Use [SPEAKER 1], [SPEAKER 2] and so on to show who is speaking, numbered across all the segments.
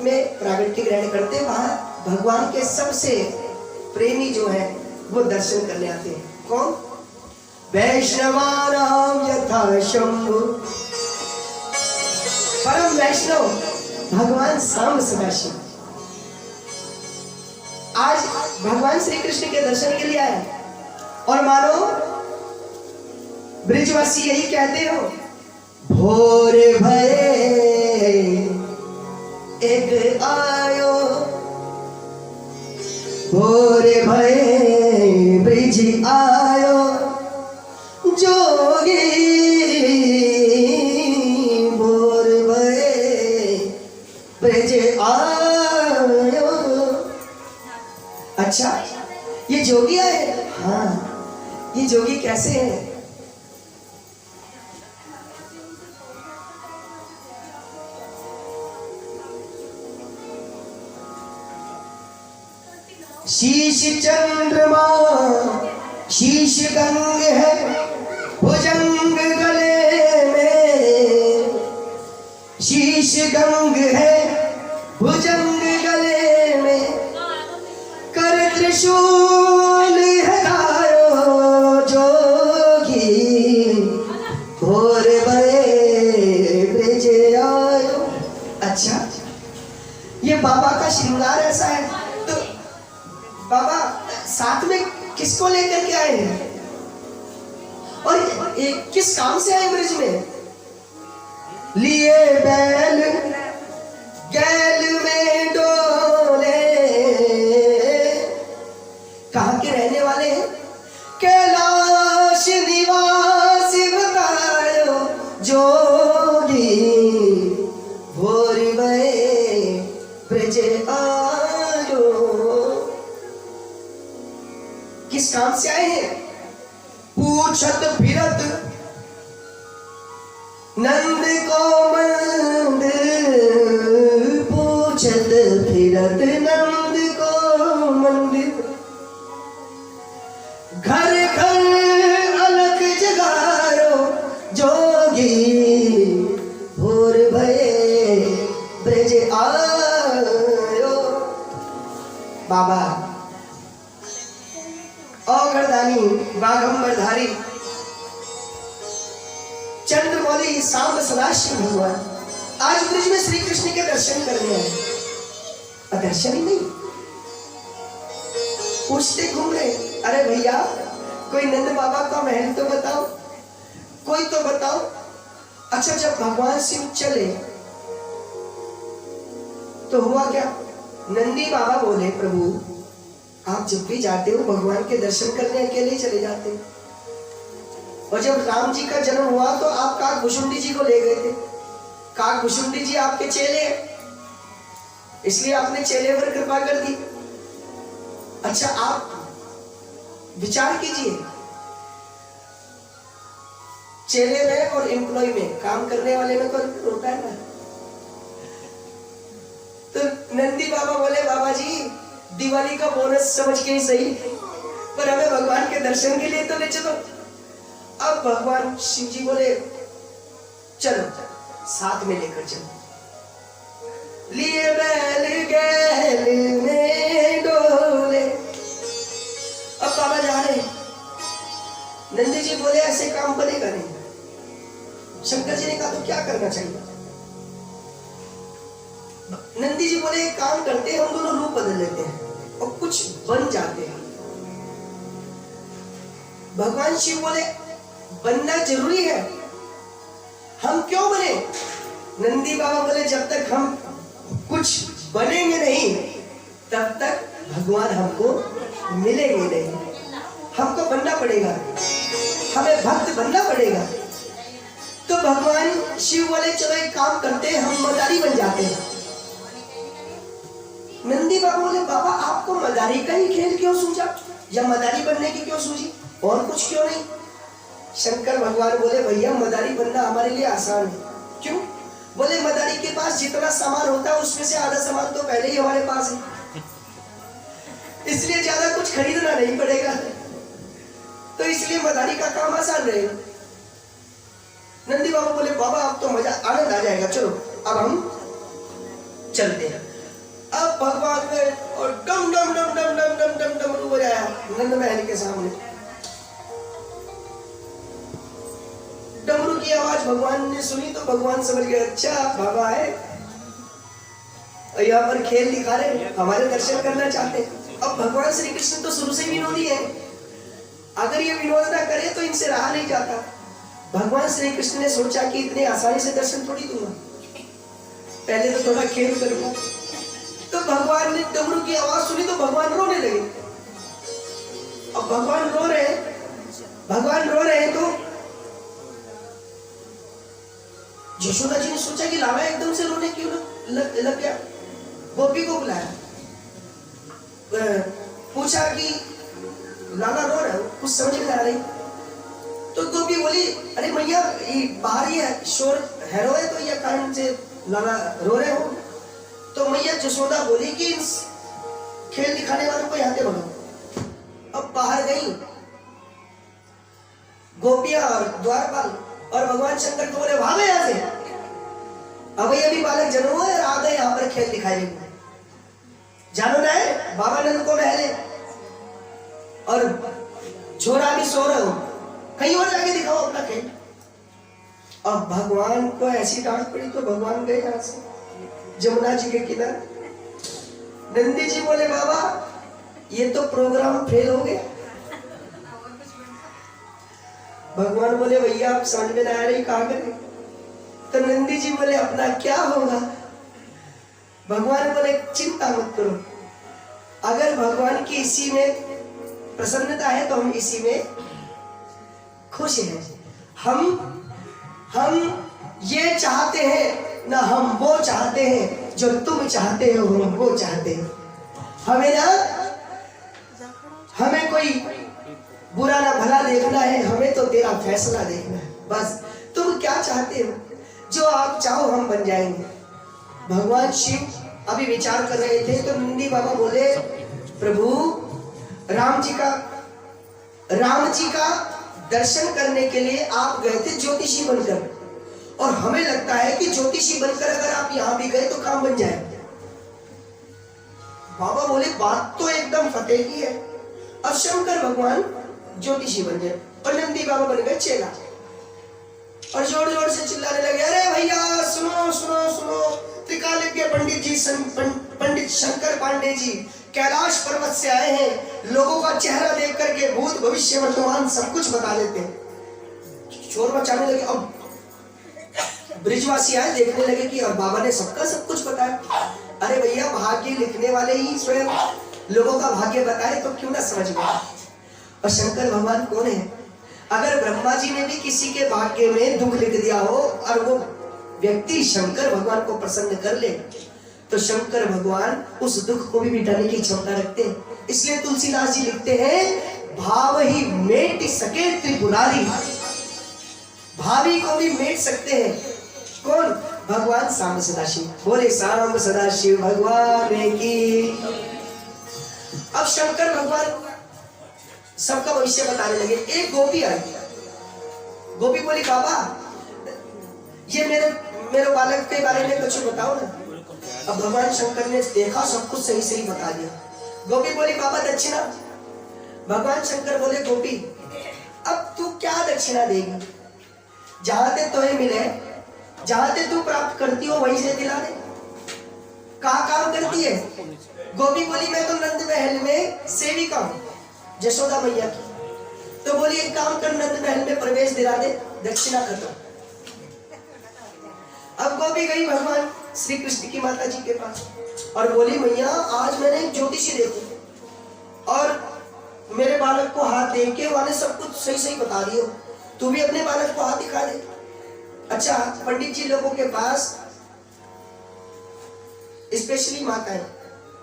[SPEAKER 1] में प्रागट्य ग्रहण करते, वहां भगवान के सबसे प्रेमी जो है वो दर्शन करने आते हैं। कौन? वैष्णवानां यथा शंभु, परम वैष्णव भगवान सांब सदाशिव आज भगवान श्री कृष्ण के दर्शन के लिए आए। और मानो ब्रिजवासी यही कहते हो, भोर भये एक आयो, भोर भये ब्रिज आयो, जोगी भोर भये ब्रिज आयो। अच्छा, ये जोगी आए? हाँ, ये जोगी कैसे हैं? शीश चंद्रमा शीश गंग है, भुजंग गले में, शीश गंग है भुजंग गले में, कर त्रिशूल है धारो, जोगी भोर भये ब्रिज आयो। अच्छा, ये बाबा का श्रृंगार ऐसा है। तो बाबा साथ में किसको लेकर के आए हैं और किस काम से आए ब्रिज में? लिए बैल गैल में डोले, कहाँ के रहने वाले हैं? कैलाश निवास बतायो, जोगी भोर भये ब्रिज आयो। किस काम से आए हैं? पूछत फिरत नंद को मंद, पूछत फिरत नंद को मंद, घर घर अलख जगायो, जोगी भोर भये ब्रिज आयो। बाबा औघड़दानी बाघंबरधारी चंद्रमौली सांब सदाशिव भगवान आज ब्रिज में श्री कृष्ण के दर्शन करने आए। दर्शन ही नहीं, पूछते घूम रहे, अरे भैया कोई नंद बाबा का महल तो बताओ, कोई तो बताओ। अच्छा, जब भगवान शिव चले तो हुआ क्या? नंदी बाबा बोले, प्रभु आप जब भी जाते हो भगवान के दर्शन करने अकेले चले जाते हो, और जब राम जी का जन्म हुआ तो आप काकभुशुंडी जी को ले गए थे। काकभुशुंडी जी आपके चेले हैं, इसलिए आपने चेले पर कृपा कर दी। अच्छा, आप विचार कीजिए, चेले में और एम्प्लॉय में, काम करने वाले में फर्क होता है ना। तो नंदी बाबा बोले, बाबा जी दिवाली का बोनस समझ के ही सही, पर हमें भगवान के दर्शन के लिए तो ले चलो। अब भगवान शिव जी बोले, चलो साथ में लेकर चलो। लिए बैल गैल में डोले, अब बाबा जा रहे। नंदी जी बोले, ऐसे काम बनेगा नहीं। शंकर जी ने कहा, तो क्या करना चाहिए? नंदी जी बोले, एक काम करते हैं, हम दोनों रूप बदल लेते हैं और कुछ बन जाते हैं। भगवान शिव बोले, बनना जरूरी है, हम क्यों बने? नंदी बाबा बोले, जब तक हम कुछ बनेंगे नहीं तब तक भगवान हमको मिलेंगे नहीं। हमको बनना पड़ेगा, हमें भक्त बनना पड़ेगा। तो भगवान शिव बोले, चलो एक काम करते हैं, हम मदारी बन जाते हैं। नंदी बाबा बोले, बाबा आपको मदारी का ही खेल क्यों सूझा, या मदारी बनने की क्यों सूझी, और कुछ क्यों नहीं? शंकर भगवान बोले, भैया मदारी बनना हमारे लिए आसान है। क्यों? बोले, मदारी के पास जितना सामान होता है उसमें से आधा सामान तो पहले ही हमारे पास है, इसलिए ज्यादा कुछ खरीदना नहीं पड़ेगा, तो इसलिए मदारी का काम आसान रहेगा। नंदी बाबा बोले, बाबा अब तो मजा आनंद आ जाएगा, चलो अब हम चलते हैं। अब भगवान में और डम डम डम डम डम डम डम डम बजाया नंद महल के सामने। डमरू की आवाज भगवान ने सुनी तो भगवान समझ गए, अच्छा बाबा है यहाँ पर खेल दिखा रहे, हमारे दर्शन करना चाहते हैं। अब भगवान श्री कृष्ण तो शुरू से विनोदी है, अगर ये विनोद ना करे तो इनसे रहा नहीं जाता। भगवान श्री कृष्ण ने सोचा कि इतने आसानी से दर्शन थोड़ी दूंगा, पहले तो थोड़ा खेल करूंगा। तो भगवान ने डमरू की आवाज सुनी तो भगवान रोने लगे। अब भगवान रो रहे हैं तो यशोदा जी ने सोचा कि लाला एकदम से रोने क्यों लग गया। गोपी को बुलाया, पूछा कि लाला रो रहा है, कुछ समझ में आ रही। तो गोपी बोली, अरे मैया बाहर ये शोर हैरो है तो ये कारण से लाला रो रहे हो। तो मैया यशोदा बोली कि खेल दिखाने वालों को यहाँ के भगाओ। अब बाहर गई गोपियां और द्वारपाल और भगवान शंकर को बोले भागो यहाँ से, अब अभी बालक जन्म हुआ है, आ गए यहाँ पर खेल दिखाएंगे। जानो ना है बाबा नंद को महले और छोरा भी सो रहे हो, कहीं और जाके दिखाओ अपना खेल। अब भगवान को ऐसी डांट पड़ी तो भगवान गए यहाँ से जमुना जी के किनारे। नंदी जी बोले बाबा ये तो प्रोग्राम फेल हो गया। भगवान बोले भैया आप समझ में ना आ रही, कहा करें। तो नंदी जी बोले अपना क्या होगा। भगवान बोले चिंता मत करो, अगर भगवान की इसी में प्रसन्नता है तो हम इसी में खुश हैं। हम ये चाहते हैं ना, हम वो चाहते हैं जो तुम चाहते हो, हम वो चाहते हैं। हमें कोई बुरा ना भला देखना है, हमें तो तेरा फैसला देखना है। बस तुम क्या चाहते हो, जो आप चाहो हम बन जाएंगे। भगवान शिव अभी विचार कर रहे थे तो नंदी बाबा बोले प्रभु राम जी का दर्शन करने के लिए आप गए थे ज्योतिषी बनकर, और हमें लगता है कि ज्योतिषी बनकर अगर आप यहां भी गए तो काम बन जाए। बाबा बोले बात तो एकदम फतेह की है। अब शंकर भगवान ज्योतिषी बन गए और नंदी बाबा बन गए चेला, और जोर जोर से चिल्लाने लगे, अरे भैया सुनो सुनो सुनो, त्रिकालज्ञ पंडित शंकर पांडे जी कैलाश पर्वत से आए हैं, लोगों का चेहरा देख करके भूत भविष्य वर्तमान सब कुछ बता देते हैं। शोर मचाने लगे। अब ब्रिजवासी आए, देखने लगे कि और बाबा ने सबका सब कुछ बताया। अरे भैया भाग्य लिखने वाले ही स्वयं लोगों का भाग्य बताए तो क्यों ना समझ में। और शंकर भगवान कौन है, अगर ब्रह्मा जी ने भी किसी के भाग्य में दुख लिख दिया हो और वो व्यक्ति शंकर भगवान को प्रसन्न कर ले तो शंकर भगवान उस दुख को भी मिटाने की क्षमता रखते हैं। इसलिए तुलसीदास जी लिखते हैं, भाव ही मेट सके त्रिपुरारी, भावी को भी मेट सकते हैं। कौन? भगवान सांब सदाशिव। बोले सांब सदाशिव भगवान की। अब शंकर भगवान सबका भविष्य बताने लगे। एक गोपी आई, गोपी बोली बाबा ये मेरे बालक के बारे में कुछ बताओ ना। अब भगवान शंकर ने देखा सब कुछ सही सही बता दिया। गोपी बोली बाबा दक्षिणा। भगवान शंकर बोले गोपी अब तू क्या दक्षिणा देगी, जहां ते तुम्हें मिले, जहां ते तू प्राप्त करती हो वहीं से दिला दे। कहाँ काम करती है? गोपी बोली मैं तो नंद महल में सेविका हूँ यशोदा मैया की। तो बोली एक काम कर, नंद महल में प्रवेश दिला दे, दक्षिणा खत्म। अब गोपी गई भगवान श्री कृष्ण की माता जी के पास और बोली मैया आज मैंने एक ज्योतिषी देखी और मेरे बालक को हाथ दे के वाले सब कुछ सही सही बता दियो, तू भी अपने बालक को हाथ दिखा दे। अच्छा पंडित जी लोगों के पास स्पेशली माताएं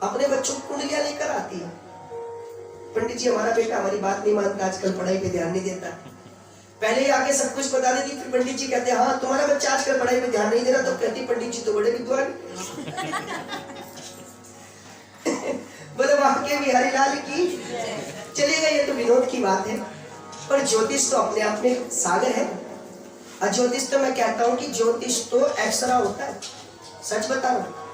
[SPEAKER 1] अपने बच्चों को कुंडलियां लेकर आती है। पंडित जी हमारा बेटा हमारी बात नहीं मानता, आजकल पढ़ाई पे ध्यान नहीं देता। पहले ही आके सब कुछ बता देती, फिर पंडित जी कहते हैं हाँ तुम्हारा बच्चा आजकल पढ़ाई पे ध्यान नहीं दे रहा, तो कहती पंडित जी तो बड़े विद्वान। बोले वाक्य बिहारी लाल की। चलिएगा ये तो विनोद की बात है, पर ज्योतिष तो अपने आप में सागर है। और ज्योतिष तो मैं कहता हूँ कि ज्योतिष तो एक्सरा होता है, सच बता रहा हूँ।